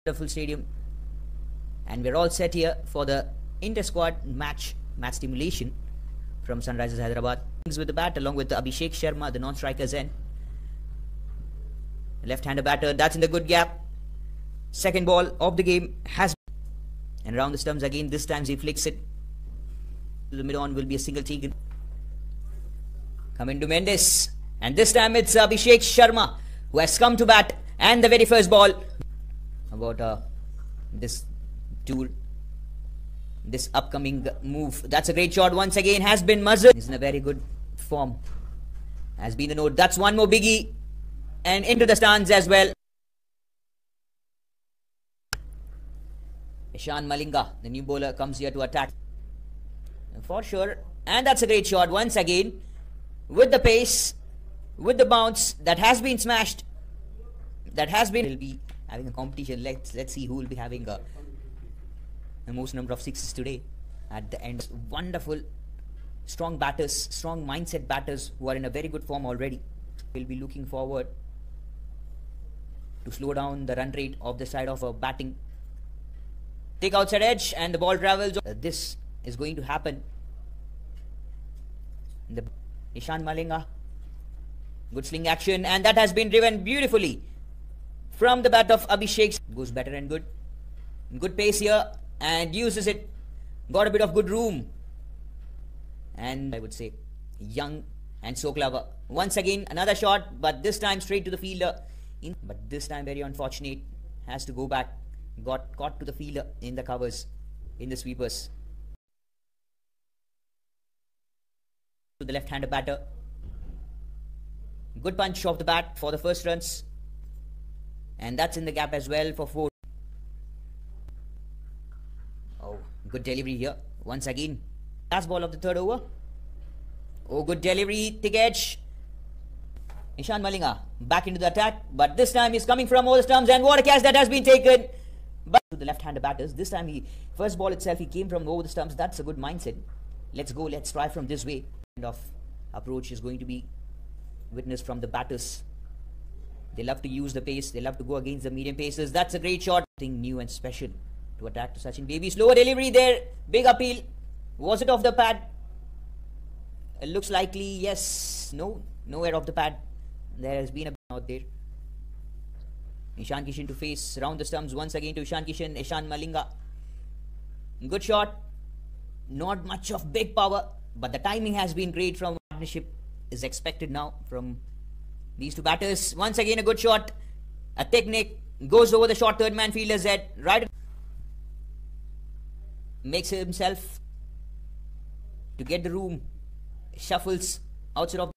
Wonderful stadium, and we're all set here for the inter-squad match stimulation from Sunrisers Hyderabad. With the bat along with Abhishek Sharma, the non-striker's end. Left-hander batter, that's in the good gap. Second ball of the game has, and around the stumps again. This time he flicks it. The mid-on will be a single taken. Coming to Mendes, and this time it's Abhishek Sharma who has come to bat, and the very first ball about this tour, this upcoming move. That's a great shot once again, has been muzzled. He's in a very good form, has been a note. That's one more biggie, and into the stands as well. Ishan Malinga, the new bowler, comes here to attack for sure, and that's a great shot once again with the pace, with the bounce that has been smashed. That has been. Will be having a competition. Let's see who will be having the most number of sixes today at the end. Wonderful, strong batters, strong mindset batters who are in a very good form already. We'll be looking forward to slow down the run rate of the side of batting. Take outside edge and the ball travels. This is going to happen. The Ishan Malinga, good sling action, and that has been driven beautifully from the bat of Abhishek. Goes better and good. Good pace here and uses it. Got a bit of good room. And I would say young and so clever. Once again another shot, but this time straight to the fielder. But this time very unfortunate. Has to go back. Got caught to the fielder in the covers, in the sweepers. To the left-hander batter. Good punch off the bat for the first runs. And that's in the gap as well for 4. Oh, good delivery here. Once again. Last ball of the third over. Oh, good delivery. Thick edge. Ishan Malinga back into the attack. But this time he's coming from over the stumps. And what a catch that has been taken. But to the left-hander batters. This time first ball itself he came from over the stumps. That's a good mindset. Let's go. Let's try from this way. Kind of approach is going to be witnessed from the batters. They love to use the pace. They love to go against the medium paces. That's a great shot. Something new and special to attack to Sachin Baby. Slower delivery there. Big appeal. Was it off the pad? It looks likely. Yes. No. Nowhere off the pad. There has been a out there. Ishan Kishan to face round the stumps once again to Ishan Kishan. Ishan Malinga. Good shot. Not much of big power, but the timing has been great. From partnership is expected now from these two batters. Once again a good shot. A technique. Goes over the short third man fielder's head. Right. Makes himself to get the room. Shuffles outside of.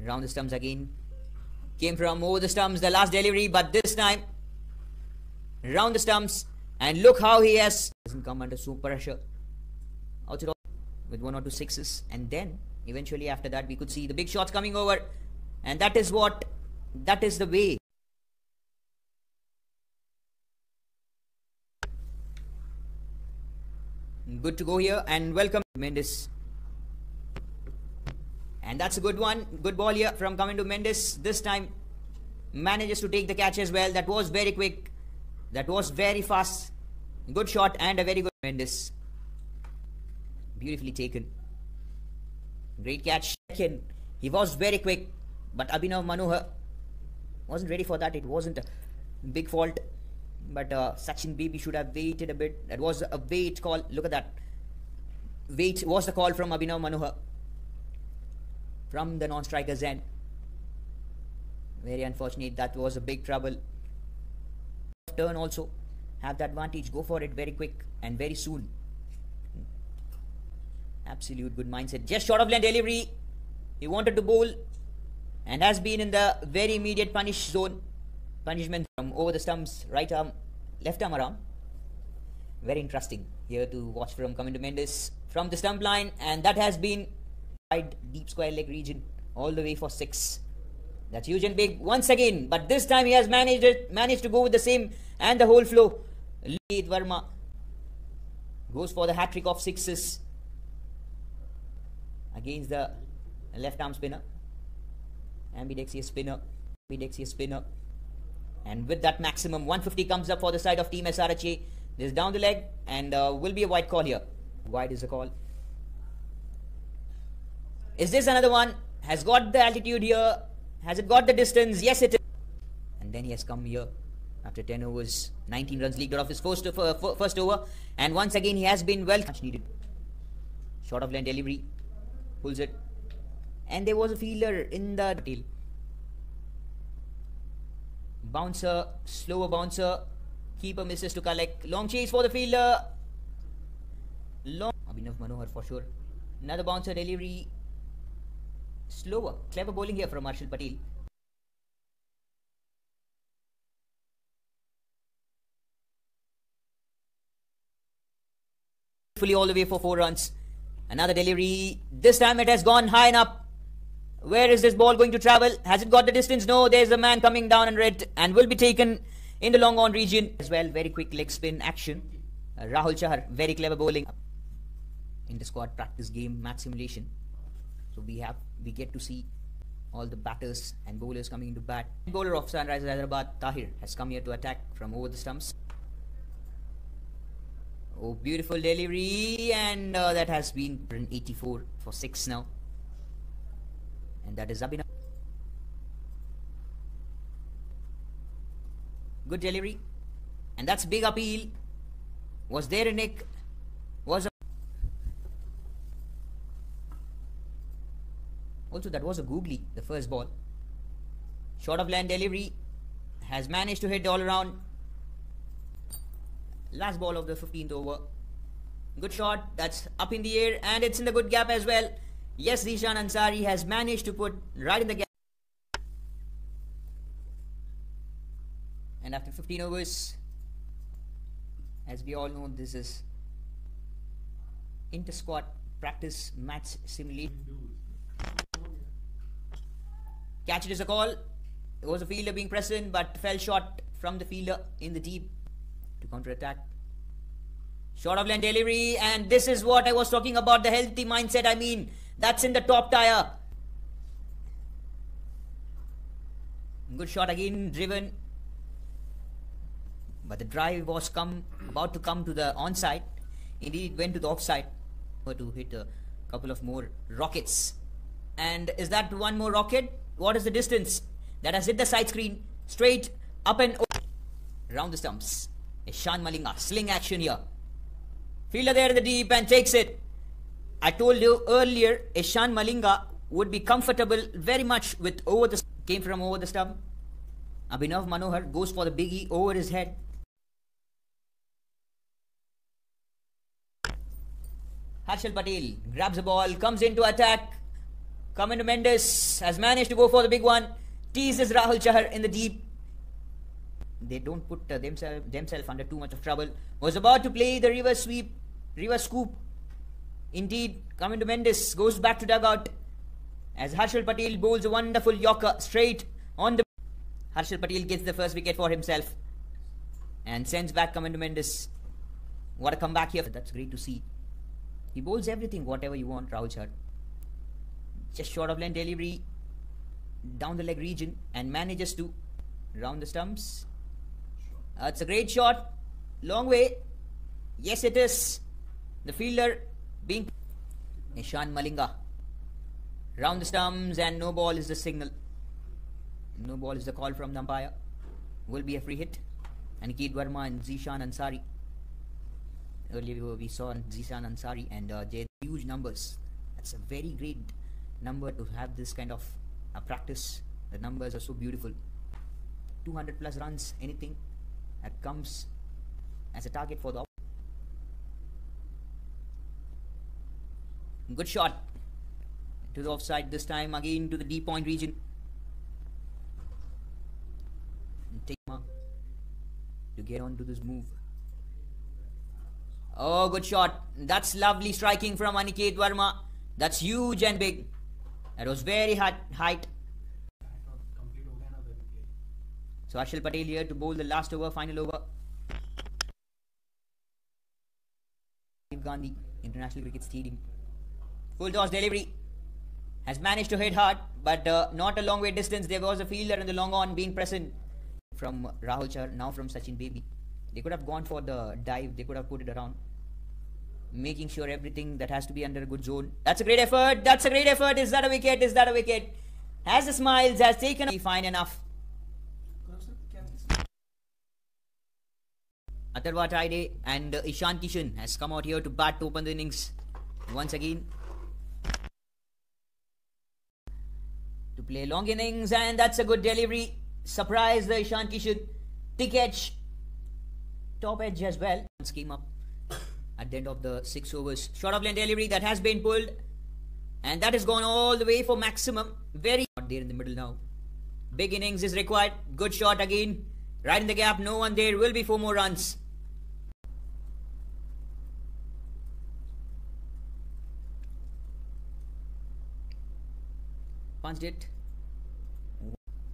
Round the stumps again. Came from over the stumps, the last delivery, but this time round the stumps. And look how he doesn't come under super pressure. Outside with 1 or 2 sixes. And then eventually after that we could see the big shots coming over. And that is the way. Good to go here, and welcome Mendes. And that's a good one. Good ball here from coming to Mendes. This time manages to take the catch as well. That was very quick. That was very fast. Good shot and a very good Mendes. Beautifully taken. Great catch. He was very quick. But Abhinav Manohar wasn't ready for that. It wasn't a big fault. But Sachin Baby should have waited a bit. That was a wait call. Look at that. Wait was the call from Abhinav Manohar. From the non-striker's end. Very unfortunate. That was a big trouble. Turn also. Have the advantage. Go for it very quick and very soon. Absolute good mindset. Just short of lane delivery. He wanted to bowl. And has been in the very immediate punishment from over the stumps. Right arm. Left arm around. Very interesting here to watch from Kamindu Mendes from the stump line, and that has been wide deep square leg region all the way for 6. That's huge and big once again, but this time he has managed to go with the same and the whole flow. Aniket Verma goes for the hat-trick of 6s against the left arm spinner. Ambidextrous spinner. And with that maximum 150 comes up for the side of Team SRHA. This is down the leg and will be a wide call here. Wide is the call. Is this another one? Has got the altitude here. Has it got the distance? Yes, it is. And then he has come here after 10 overs. 19 runs leaked out of his first over. And once again, he has been well much needed. Short of line delivery. Pulls it. And there was a fielder in the tail. Bouncer. Slower bouncer. Keeper misses to collect. Long chase for the fielder. Abhinav Manohar for sure. Another bouncer delivery. Slower. Clever bowling here from Harshal Patel. Fully all the way for 4 runs. Another delivery. This time it has gone high and up. Where is this ball going to travel? Has it got the distance? No. There's a man coming down in red and will be taken in the long on region as well. Very quick leg spin action. Rahul Chahar. Very clever bowling. In the squad practice game match simulation. So we get to see all the batters and bowlers coming into bat. Bowler of Sunrisers Hyderabad, Tahir, has come here to attack from over the stumps. Oh, beautiful delivery, and that has been 84 for 6 now. And that is Abhinav. Good delivery. And that's big appeal. Was there a nick? Was a Also, that was a googly, the first ball. Short of land delivery. Has managed to hit all around. Last ball of the 15th over. Good shot. That's up in the air and it's in the good gap as well. Yes, Zishan Ansari has managed to put right in the gap. And after 15 overs, as we all know, this is inter-squad practice match simulation. Catch it is a call. It was a fielder being present but fell short from the fielder in the deep to counter-attack. Short of line delivery, and this is what I was talking about, the healthy mindset. I mean, that's in the top tier. Good shot again, driven. But the drive was about to come to the onside. Indeed, it went to the offside to hit a couple of more rockets. And is that one more rocket? What is the distance? That has hit the side screen. Straight up and round the stumps. Ishan Malinga. Sling action here. Fielder there in the deep and takes it. I told you earlier, Ishan Malinga would be comfortable very much with over the came from over the stump. Abhinav Manohar goes for the biggie over his head. Harshal Patel grabs the ball, comes into attack. Kamindu Mendes has managed to go for the big one. Teases Rahul Chahar in the deep. They don't put themselves under too much of trouble. Was about to play the reverse sweep, reverse scoop. Indeed, Kamindu Mendes goes back to dugout as Harshal Patel bowls a wonderful yorker straight on the. Harshal Patel gets the first wicket for himself and sends back Kamindu Mendes. What a comeback here. That's great to see. He bowls everything, whatever you want, Rahul Chahar. Just short of line delivery down the leg region and manages to round the stumps. It's a great shot. Long way. Yes, it is. The fielder being Ishan Malinga. Round the stumps and no ball is the signal. No ball is the call from the umpire. Will be a free hit. Aniket Verma and Zishan Ansari. Earlier we saw Zishan Ansari and they huge numbers. That's a very great number to have this kind of practice. The numbers are so beautiful. 200 plus runs, anything that comes as a target for the. Good shot to the offside this time, again to the deep point region. Take to get on to this move. Oh, good shot. That's lovely striking from Aniket Verma. That's huge and big. That was very height. So Harshal Patel here to bowl the last over, final over. Rajiv Gandhi International Cricket Stadium. Full toss delivery. Has managed to hit hard, but not a long way distance. There was a fielder in the long on being present from Rahul Chahar, now from Sachin Baby. They could have gone for the dive. They could have put it around, making sure everything that has to be under a good zone. That's a great effort. That's a great effort. Is that a wicket? Is that a wicket? Has the smiles, has taken fine enough. Atharva Taide and Ishan Kishan has come out here to bat to open the innings once again. To play long innings, and that's a good delivery. Surprise the Ishan Kishan. Thick edge. Top edge as well. Came up at the end of the 6 overs. Short of lane delivery that has been pulled. And that has gone all the way for maximum. Very not there in the middle now. Big innings is required. Good shot again. Right in the gap. No one there. Will be 4 more runs. Punched it.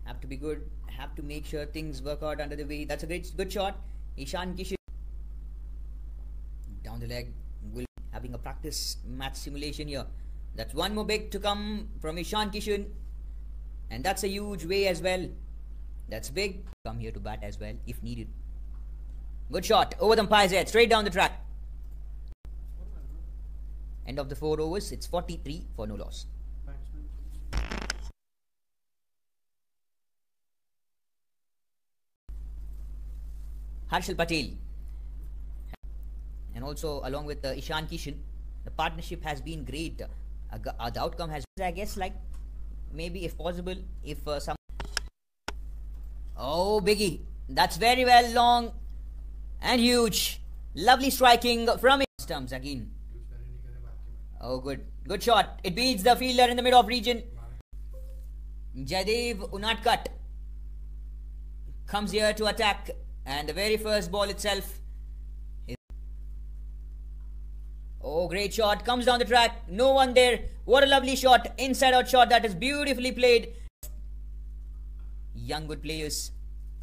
Have to be good. Have to make sure things work out under the way. That's a good shot. Ishan Kishan down the leg. Will having a practice match simulation here. That's one more big to come from Ishan Kishan, and that's a huge way as well. That's big. Come here to bat as well if needed. Good shot over the umpire's head, straight down the track. End of the 4 overs. It's 43 for no loss. Harshal Patel, and also along with Ishan Kishan, the partnership has been great. The outcome has, I guess, like maybe if possible, if some. Oh, biggie! That's very well long and huge. Lovely striking from stumps again. Oh, good shot. It beats the fielder in the mid-off region. Jaydev Unadkat comes here to attack. And the very first ball itself is... Oh, great shot. Comes down the track. No one there. What a lovely shot. Inside out shot that is beautifully played. Young good players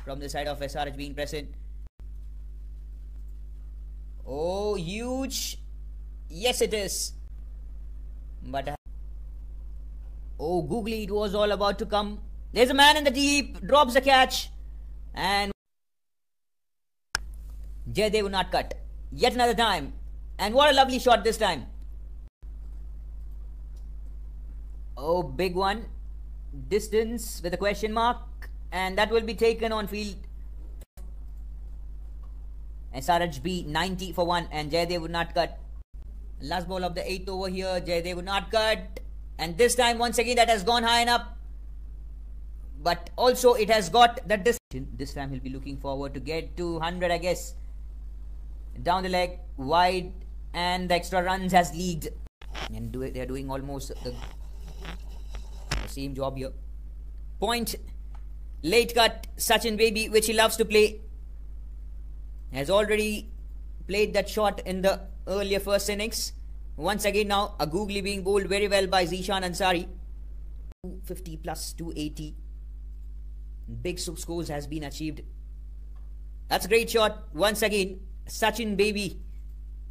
from the side of SRH being present. Oh, huge. Yes, it is. But... oh, googly. It was all about to come. There's a man in the deep. Drops the catch. And... Jaydev Unadkat, yet another time, and what a lovely shot this time. Oh, big one, distance with a question mark, and that will be taken on field. SRHB 90 for 1, and Jaydev Unadkat. Last ball of the 8th over here, Jaydev Unadkat, and this time once again that has gone high enough, but also it has got that distance. This time he'll be looking forward to get to 100, I guess. Down the leg, wide, and the extra runs has leaked. And they are doing almost the same job here. Point, late cut, Sachin Baby, which he loves to play. Has already played that shot in the earlier first innings. Once again now, a googly being bowled very well by Zishan Ansari. 250 plus 280. Big scores has been achieved. That's a great shot. Once again, Sachin Baby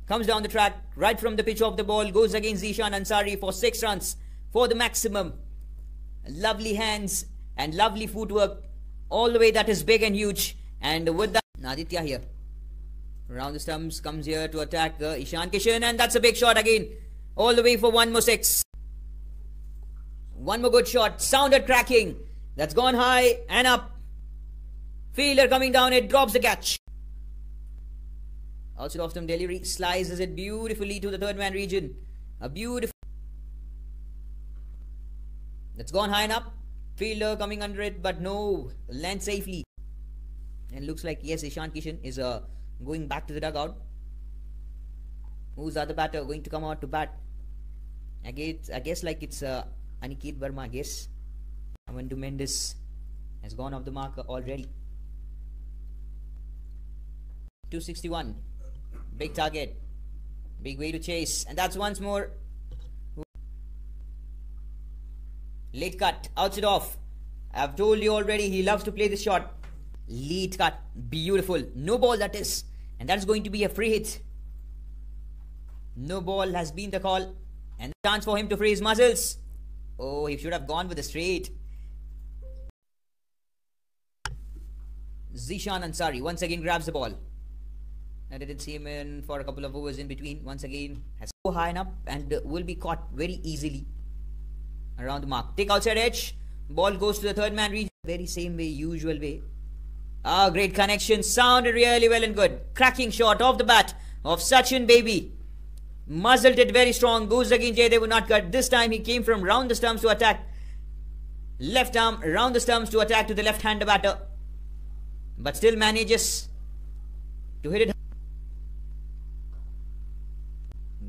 comes down the track right from the pitch of the ball, goes against Zishan Ansari for 6 runs for the maximum. Lovely hands and lovely footwork all the way. That is big and huge. And with that, Aditya here around the stumps comes here to attack Ishan Kishan, and that's a big shot again all the way for 1 more 6. One more good shot, sounded cracking. That's gone high and up. Fielder coming down, it drops the catch. Outside off stump delivery, slices it beautifully to the third man region. A beautiful... That's gone high enough. Fielder coming under it, but no, lands safely. And looks like, yes, Ishan Kishan is going back to the dugout. Who's the other batter going to come out to bat? I guess like it's Aniket Verma, I guess. Amandu Mendes has gone off the mark already. 261. Big target. Big way to chase. And that's once more. Late cut. Outside off. I've told you already, he loves to play this shot. Lead cut. Beautiful. No ball, that is. And that's going to be a free hit. No ball has been the call. And the chance for him to free his muscles. Oh, he should have gone with the straight. Zishan Ansari once again grabs the ball. I didn't see him in for a couple of overs in between. Once again, has to go high enough and will be caught very easily around the mark. Take outside edge. Ball goes to the third man region. Very same way, usual way. Ah, great connection. Sounded really well and good. Cracking shot off the bat of Sachin Baby. Muzzled it very strong. Goes again Jaydev Unadkat. This time he came from round the stumps to attack. Left arm round the stumps to attack to the left-hander batter. But still manages to hit it.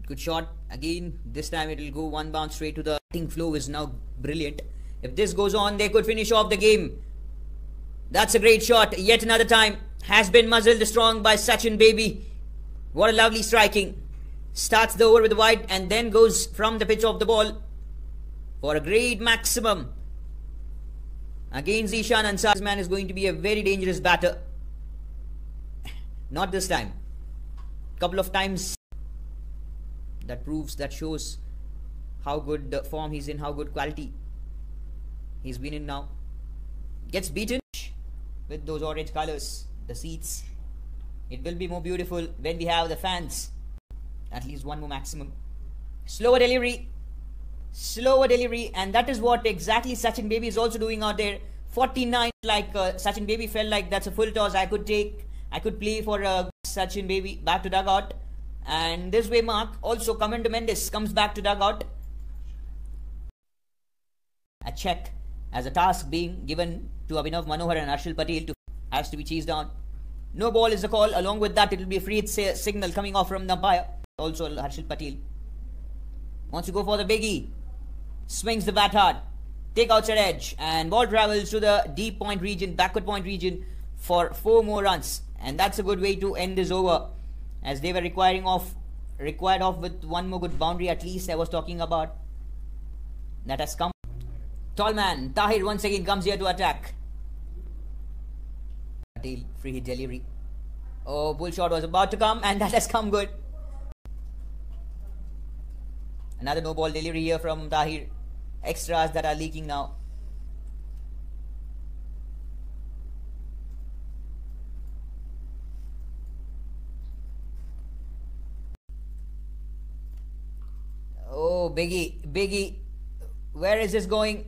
Good shot. Again, this time it will go one bounce straight to the batting flow is now brilliant. If this goes on, they could finish off the game. That's a great shot. Yet another time has been muzzled strong by Sachin Baby. What a lovely striking. Starts the over with the wide and then goes from the pitch of the ball for a great maximum. Again, Zishan Ansari. This man is going to be a very dangerous batter. Not this time. Couple of times. That proves, that shows how good form he's in, how good quality he's been in now. Gets beaten with those orange colors, the seats. It will be more beautiful when we have the fans. At least one more maximum. Slower delivery. Slower delivery. And that is what exactly Sachin Baby is also doing out there. 49. Like Sachin Baby felt like that's a full toss I could take. I could play for Sachin Baby back to dugout. And this way mark also Commander Mendes comes back to dugout. A check as a task being given to Abhinav Manohar and Harshal Patel has to be chased down. No ball is the call. Along with that, it will be a free hit signal coming off from the umpire. Also Harshal Patel wants to go for the biggie. Swings the bat hard. Take outside edge. And ball travels to the deep point region, backward point region for 4 more runs. And that's a good way to end this over. As they were required off with one more good boundary at least I was talking about. That has come. Tall man, Tahir once again comes here to attack. Free hit delivery. Oh, bull shot was about to come and that has come good. Another no ball delivery here from Tahir. Extras that are leaking now. Oh, Biggie, where is this going?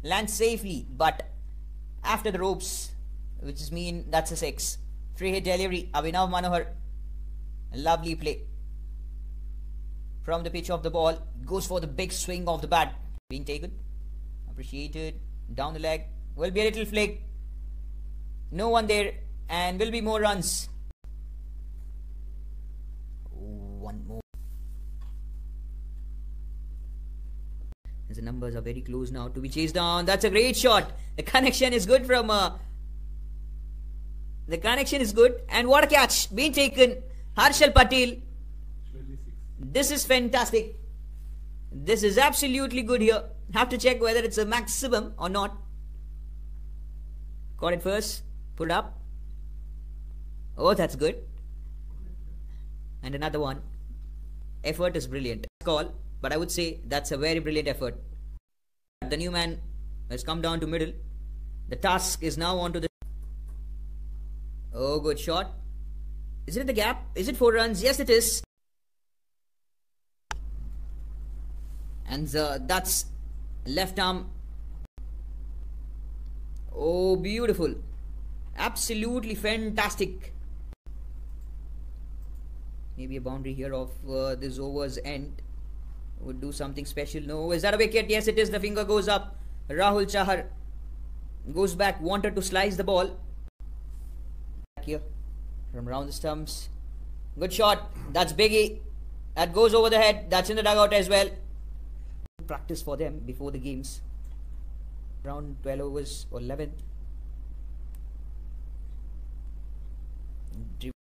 Lands safely, but after the ropes, which is mean that's a 6. Free hit delivery, Abhinav Manohar. Lovely play. From the pitch of the ball, goes for the big swing of the bat. Being taken, appreciated, down the leg. Will be a little flick. No one there, and will be more runs. One more. The numbers are very close now to be chased down. That's a great shot. The connection is good from the connection is good. And what a catch. Being taken. Harshal Patel. This is fantastic. This is absolutely good here. Have to check whether it's a maximum or not. Caught it first. Put it up. Oh, that's good. And another one. Effort is brilliant. Call. But I would say that's a very brilliant effort. The new man has come down to middle. The task is now on to the... Oh, good shot. Is it the gap? Is it 4 runs? Yes, it is. And that's left arm. Oh, beautiful. Absolutely fantastic. Maybe a boundary here of this over's end would do something special. No, is that a wicket? Yes, it is. The finger goes up. Rahul Chahar goes back, wanted to slice the ball. Back here from round the stumps. Good shot. That's Biggie. That goes over the head. That's in the dugout as well. Practice for them before the games. Round 12 overs or 11.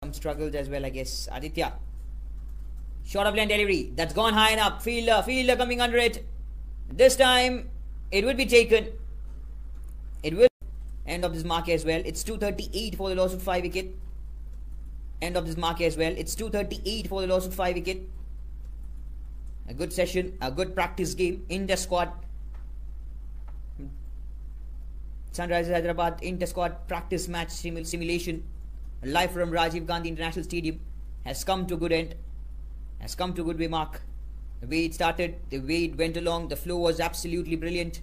Some struggles as well, I guess. Aditya Short of lane delivery. That's gone high enough. Fielder coming under it. This time, it will be taken. It will. End of this mark as well. It's 238 for the loss of 5 wicket. End of this mark as well. It's 238 for the loss of 5 wicket. A good session, a good practice game. Inter-squad. Sunrisers Hyderabad inter-squad practice match simulation live from Rajiv Gandhi International Stadium has come to a good end. Has come to a good way mark. The way it started, the way it went along, the flow was absolutely brilliant.